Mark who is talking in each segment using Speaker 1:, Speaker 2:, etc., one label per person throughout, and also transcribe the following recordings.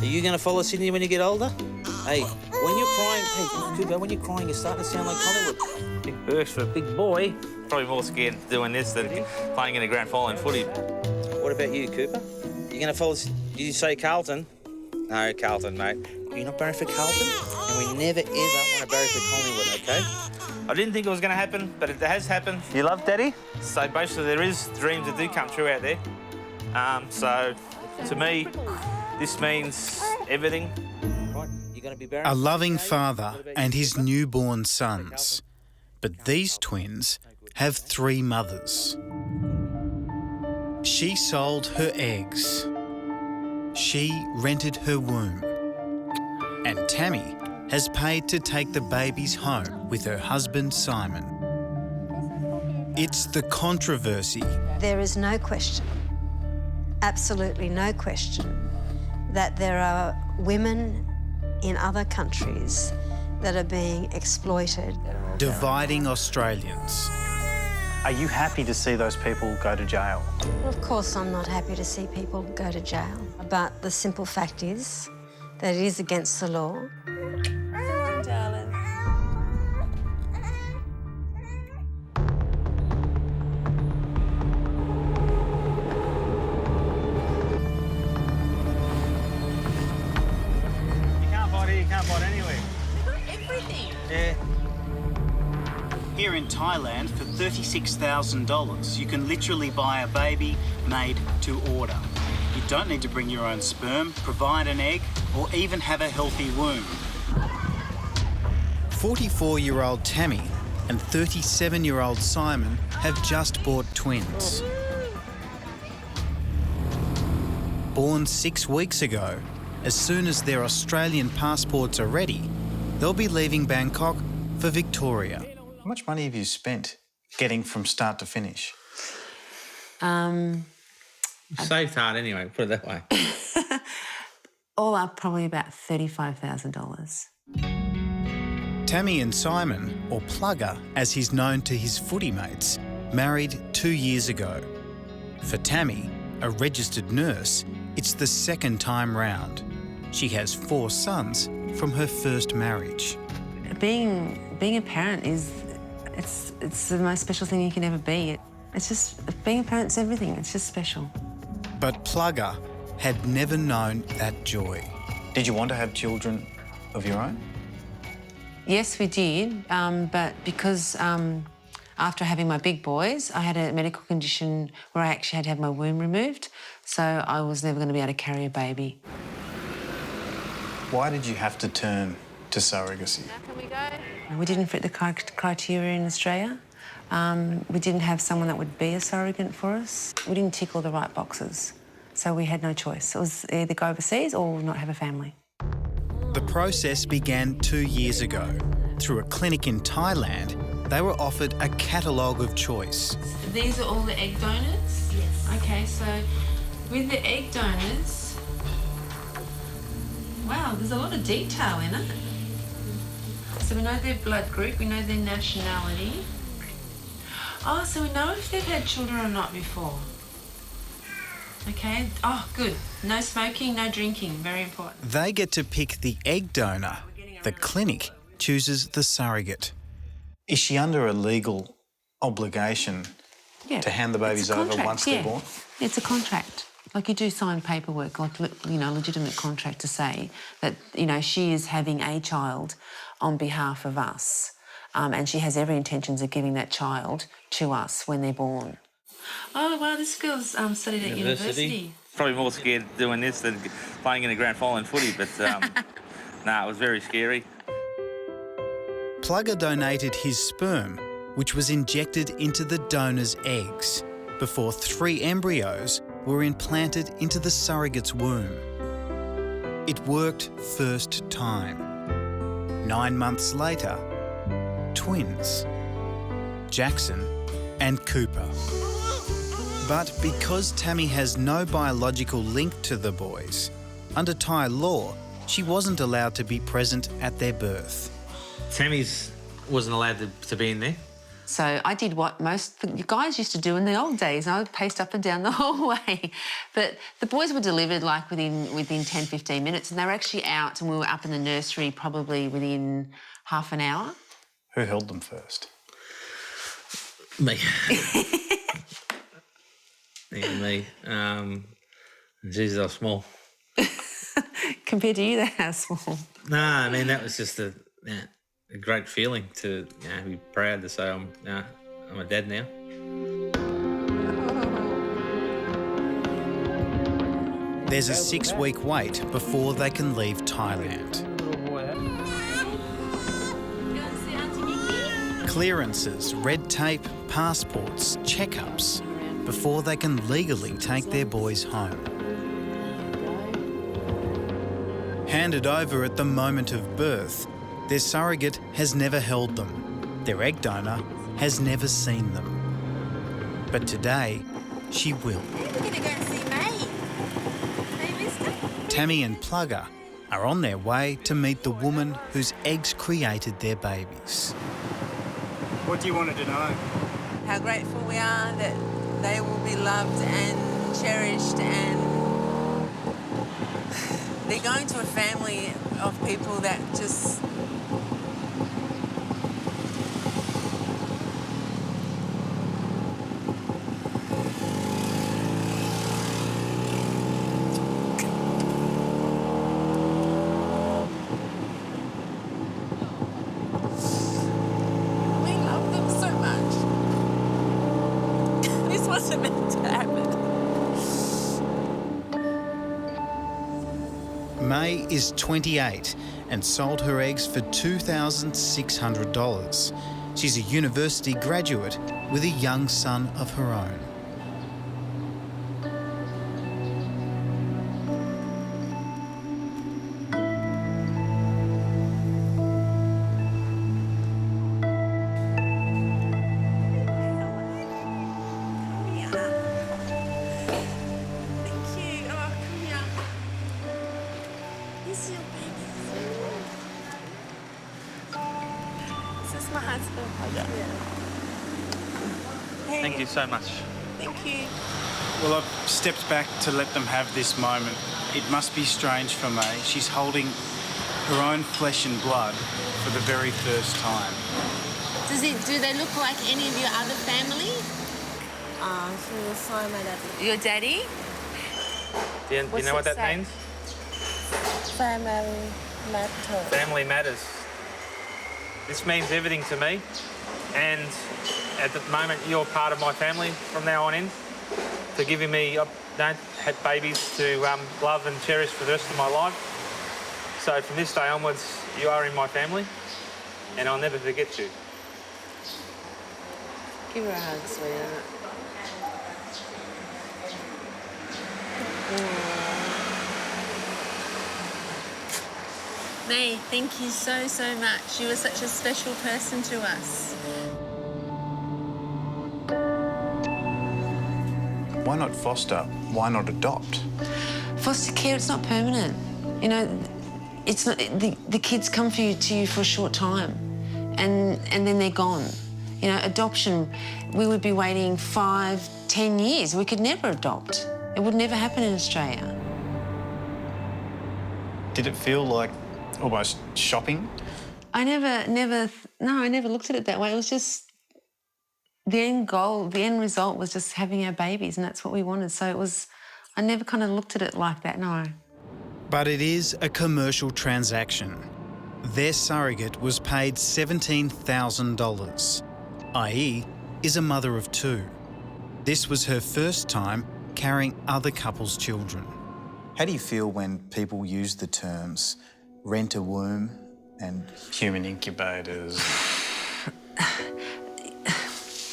Speaker 1: Are you going to follow Sydney when you get older? Hey, when you're crying, Cooper, when you're crying, you're starting to sound like Hollywood. Big burst for a big boy.
Speaker 2: Probably more scared doing this than playing in a grand final in footy.
Speaker 1: What about you, Cooper? You going to follow... Did you say Carlton? No, Carlton, mate. You're not barring for Carlton? And we never, ever want to barry for Collingwood, OK?
Speaker 2: I didn't think it was going to happen, but it has happened. You love Daddy? So basically there is dreams that do come true out there. So to me, this means everything.
Speaker 1: Right, you're going to be barring...
Speaker 3: A loving father and his newborn sons. But these twins have 3 mothers. She sold her eggs. She rented her womb. And Tammy has paid to take the babies home with her husband, Simon. It's the controversy.
Speaker 4: There is no question, absolutely no question, that there are women in other countries that are being exploited.
Speaker 3: Dividing Australians.
Speaker 5: Are you happy to see those people go to jail?
Speaker 4: Well, of course I'm not happy to see people go to jail, but the simple fact is that it is against the law.
Speaker 6: Darling.
Speaker 2: You can't fight here, you can't fight anywhere.
Speaker 6: We've got everything.
Speaker 2: Yeah.
Speaker 5: Here in Thailand, for $36,000, you can literally buy a baby made to order. You don't need to bring your own sperm, provide an egg, or even have a healthy womb.
Speaker 3: 44-year-old Tammy and 37-year-old Simon have just bought twins. Born 6 weeks ago, as soon as their Australian passports are ready, they'll be leaving Bangkok for Victoria.
Speaker 5: How much money have you spent getting from start to finish?
Speaker 2: Saved hard anyway, put it that way.
Speaker 6: All up, probably about $35,000.
Speaker 3: Tammy and Simon, or Plugger as he's known to his footy mates, married 2 years ago. For Tammy, a registered nurse, it's the second time round. She has 4 sons from her first marriage.
Speaker 6: Being a parent is, it's the most special thing you can ever be. It's just, being a parent's everything. It's just special.
Speaker 3: But Plugger had never known that joy.
Speaker 5: Did you want to have children of your own?
Speaker 6: Yes, we did, but because after having my big boys, I had a medical condition where I actually had to have my womb removed, so I was never going to be able to carry a baby.
Speaker 5: Why did you have to turn to surrogacy?
Speaker 6: Now can we go? We didn't fit the criteria in Australia. We didn't have someone that would be a surrogate for us. We didn't tick all the right boxes, so we had no choice. It was either go overseas or not have a family.
Speaker 3: The process began 2 years ago. Through a clinic in Thailand, they were offered a catalogue of choice.
Speaker 6: These are all the egg donors? Yes. Okay, so with the egg donors, wow, there's a lot of detail in it. So we know their blood group, we know their nationality. Oh, so we know if they've had children or not before. Okay, oh, good. No smoking, no drinking, very important.
Speaker 3: They get to pick the egg donor. The clinic chooses the surrogate.
Speaker 5: Is she under a legal obligation
Speaker 6: Yeah.
Speaker 5: to hand the babies
Speaker 6: It's a
Speaker 5: over
Speaker 6: contract,
Speaker 5: once they're born?
Speaker 6: It's a contract. Like you do sign paperwork, like, you know, legitimate contract to say that, you know, she is having a child on behalf of us. And she has every intentions of giving that child to us when they're born. Oh, wow, this girl's studied at university.
Speaker 2: Probably more scared doing this than playing in a grand final in footy, but it was very scary.
Speaker 3: Plugger donated his sperm, which was injected into the donor's eggs, before 3 embryos were implanted into the surrogate's womb. It worked first time. 9 months later, twins, Jackson and Cooper. But because Tammy has no biological link to the boys, under Thai law, she wasn't allowed to be present at their birth.
Speaker 2: Tammy's wasn't allowed to be in there.
Speaker 6: So I did what most guys used to do in the old days. I would pace up and down the hallway. But the boys were delivered like within 10, 15 minutes, and they were actually out, and we were up in the nursery probably within half an hour.
Speaker 3: Who held them first?
Speaker 1: Me. Yeah, me. Jesus, I was small.
Speaker 6: Compared to you, they are small.
Speaker 1: Nah, I mean, that was just a great feeling to be proud to say I'm a dad now.
Speaker 3: There's a 6-week wait before they can leave Thailand. Clearances, red tape, passports, checkups before they can legally take their boys home. Handed over at the moment of birth, their surrogate has never held them. Their egg donor has never seen them. But today, she will.
Speaker 7: We're going to go and see May. Hey, mister?
Speaker 3: Tammy and Plugger are on their way to meet the woman whose eggs created their babies.
Speaker 5: What do you wanted to know?
Speaker 7: How grateful we are that they will be loved and cherished, and they're going to a family of people that just... we love them so much. This wasn't meant to happen.
Speaker 3: May is 28 and sold her eggs for $2,600. She's a university graduate with a young son of her own.
Speaker 2: Thank you so much.
Speaker 7: Thank you.
Speaker 5: Well, I've stepped back to let them have this moment. It must be strange for May. She's holding her own flesh and blood for the very first time.
Speaker 7: Do they look like any of your other family?
Speaker 8: She was so my daddy.
Speaker 7: Your daddy?
Speaker 2: Do you know what that means?
Speaker 8: Family matter.
Speaker 2: Family matters. This means everything to me, and at the moment you're part of my family from now on in. For giving me, I don't have babies to love and cherish for the rest of my life. So from this day onwards, you are in my family, and I'll never forget you.
Speaker 6: Give her a hug, sweetheart.
Speaker 7: May, thank you so, so much. You were such a special person to us.
Speaker 3: Why not foster? Why not adopt?
Speaker 6: Foster care, it's not permanent. You know, it's not, the kids come to you for a short time and then they're gone. You know, adoption, we would be waiting 5, 10 years. We could never adopt. It would never happen in Australia.
Speaker 3: Did it feel like almost shopping?
Speaker 6: I never looked at it that way. It was just the end goal, the end result was just having our babies, and that's what we wanted. So it was, I never kind of looked at it like that, no.
Speaker 3: But it is a commercial transaction. Their surrogate was paid $17,000. i.e. is a mother of 2. This was her first time carrying other couples' children. How do you feel when people use the terms rent a womb and human incubators?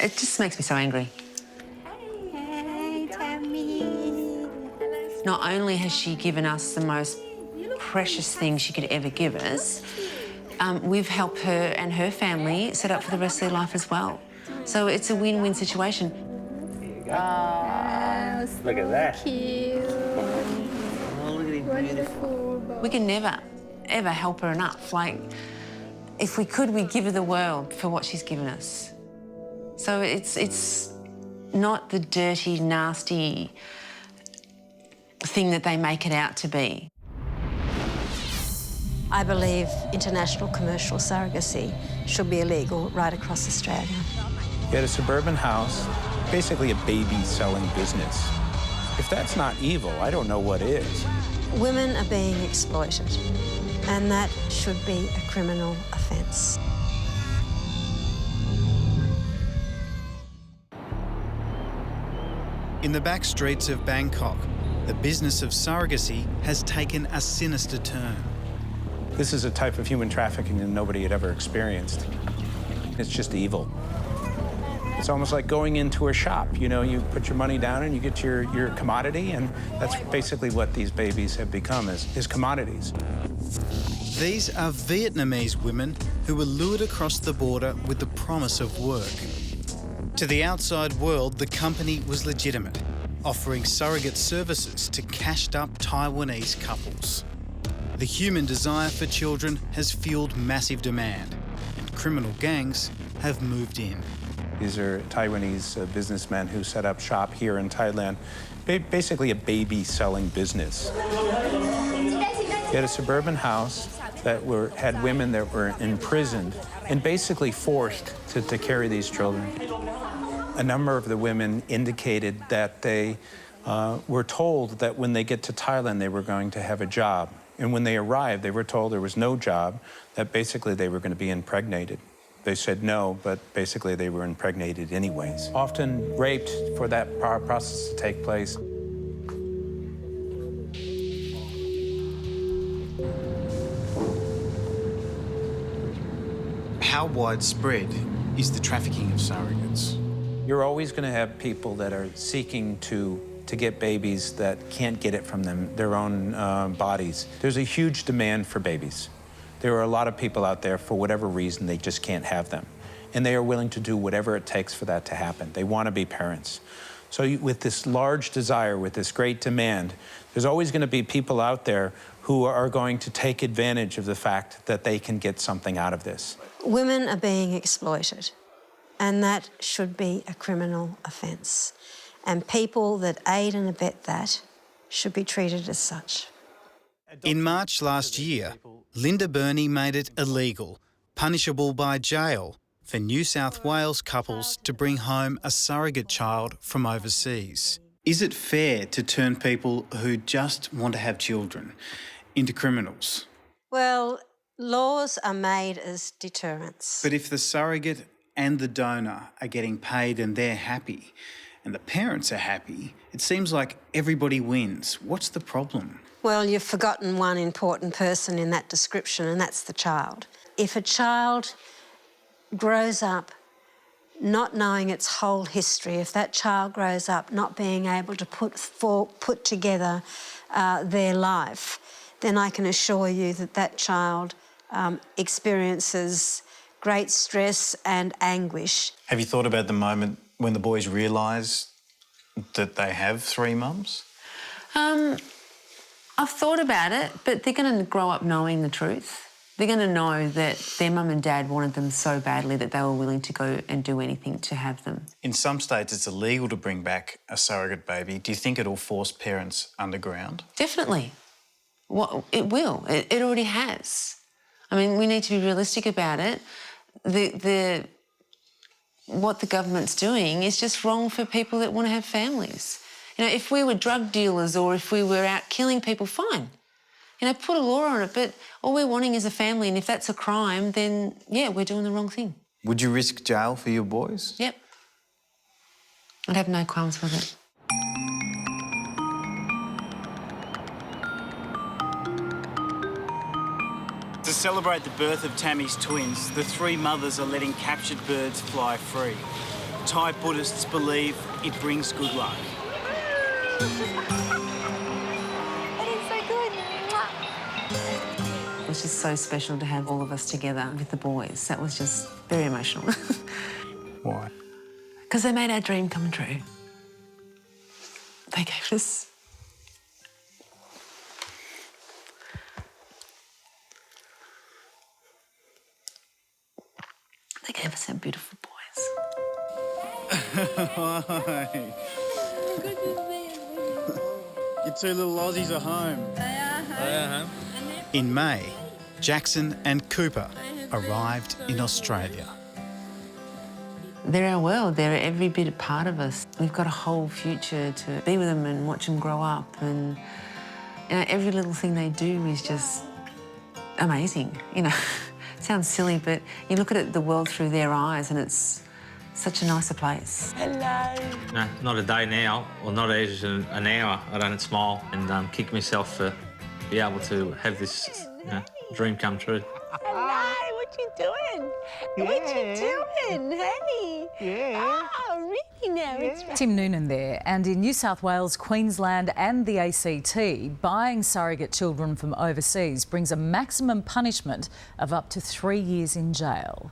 Speaker 6: It just makes me so angry.
Speaker 8: Hey, Tammy.
Speaker 6: Not only has she given us the most precious thing she could ever give us, we've helped her and her family set up for the rest of their life as well. So it's a win-win situation.
Speaker 2: Look at that.
Speaker 8: Cute.
Speaker 2: Oh, look at him, beautiful.
Speaker 6: We can never, ever help her enough. Like, if we could, we'd give her the world for what she's given us. So it's not the dirty, nasty thing that they make it out to be.
Speaker 4: I believe international commercial surrogacy should be illegal right across Australia.
Speaker 9: You had a suburban house, basically a baby-selling business. If that's not evil, I don't know what is.
Speaker 4: Women are being exploited, and that should be a criminal offence.
Speaker 3: In the back streets of Bangkok, the business of surrogacy has taken a sinister turn.
Speaker 9: This is a type of human trafficking that nobody had ever experienced. It's just evil. It's almost like going into a shop. You know, you put your money down and you get your commodity, and that's basically what these babies have become, is commodities.
Speaker 3: These are Vietnamese women who were lured across the border with the promise of work. To the outside world, the company was legitimate, offering surrogate services to cashed-up Taiwanese couples. The human desire for children has fueled massive demand, and criminal gangs have moved in.
Speaker 9: These are Taiwanese businessmen who set up shop here in Thailand, basically a baby-selling business. You had a suburban house that had women that were imprisoned and basically forced to carry these children. A number of the women indicated that they were told that when they get to Thailand, they were going to have a job. And when they arrived, they were told there was no job, that basically they were going to be impregnated. They said no, but basically they were impregnated anyways. Often raped for that process to take place.
Speaker 3: How widespread is the trafficking of surrogates?
Speaker 9: You're always going to have people that are seeking to get babies that can't get it from their own bodies. There's a huge demand for babies. There are a lot of people out there, for whatever reason, they just can't have them. And they are willing to do whatever it takes for that to happen. They want to be parents. So with this large desire, with this great demand, there's always going to be people out there who are going to take advantage of the fact that they can get something out of this.
Speaker 4: Women are being exploited, and that should be a criminal offence. And people that aid and abet that should be treated as such.
Speaker 3: In March last year, Linda Burney made it illegal, punishable by jail, for New South Wales couples to bring home a surrogate child from overseas. Is it fair to turn people who just want to have children into criminals?
Speaker 4: Well, laws are made as deterrents.
Speaker 3: But if the surrogate and the donor are getting paid and they're happy, and the parents are happy, it seems like everybody wins. What's the problem?
Speaker 4: Well, you've forgotten one important person in that description, and that's the child. If a child grows up not knowing its whole history, if that child grows up not being able to put together their life, then I can assure you that that child experiences great stress and anguish.
Speaker 10: Have you thought about the moment when the boys realise that they have three mums?
Speaker 6: I've thought about it, but they're going to grow up knowing the truth. They're going to know that their mum and dad wanted them so badly that they were willing to go and do anything to have them.
Speaker 10: In some states, it's illegal to bring back a surrogate baby. Do you think it'll force parents underground?
Speaker 6: Definitely. Well, it will. It already has. I mean, we need to be realistic about it. What the government's doing is just wrong for people that want to have families. You know, if we were drug dealers or if we were out killing people, fine. You know, put a law on it, but all we're wanting is a family, and if that's a crime, then, yeah, we're doing the wrong thing.
Speaker 10: Would you risk jail for your boys?
Speaker 6: Yep. I'd have no qualms with it.
Speaker 5: To celebrate the birth of Tammy's twins, the three mothers are letting captured birds fly free. Thai Buddhists believe it brings good luck.
Speaker 6: It was just so special to have all of us together with the boys. That was just very emotional.
Speaker 10: Why?
Speaker 6: Because they made our dream come true. They gave us... They gave us our beautiful boys.
Speaker 5: Hi. Your two little Aussies are home.
Speaker 3: In May, Jackson and Cooper arrived in Australia.
Speaker 6: They're our world, they're every bit a part of us. We've got a whole future to be with them and watch them grow up, and you know, every little thing they do is just amazing. You know, it sounds silly, but you look at the world through their eyes and it's such a nicer place.
Speaker 8: Hello.
Speaker 2: No, not a day now, or not even an hour, I don't smile and kick myself for be able to have this dream come true.
Speaker 8: Hello, what you doing? What you doing? Hey. Yeah. Oh, really now? It's
Speaker 11: Tim Noonan there, and in New South Wales, Queensland and the ACT, buying surrogate children from overseas brings a maximum punishment of up to 3 years in jail.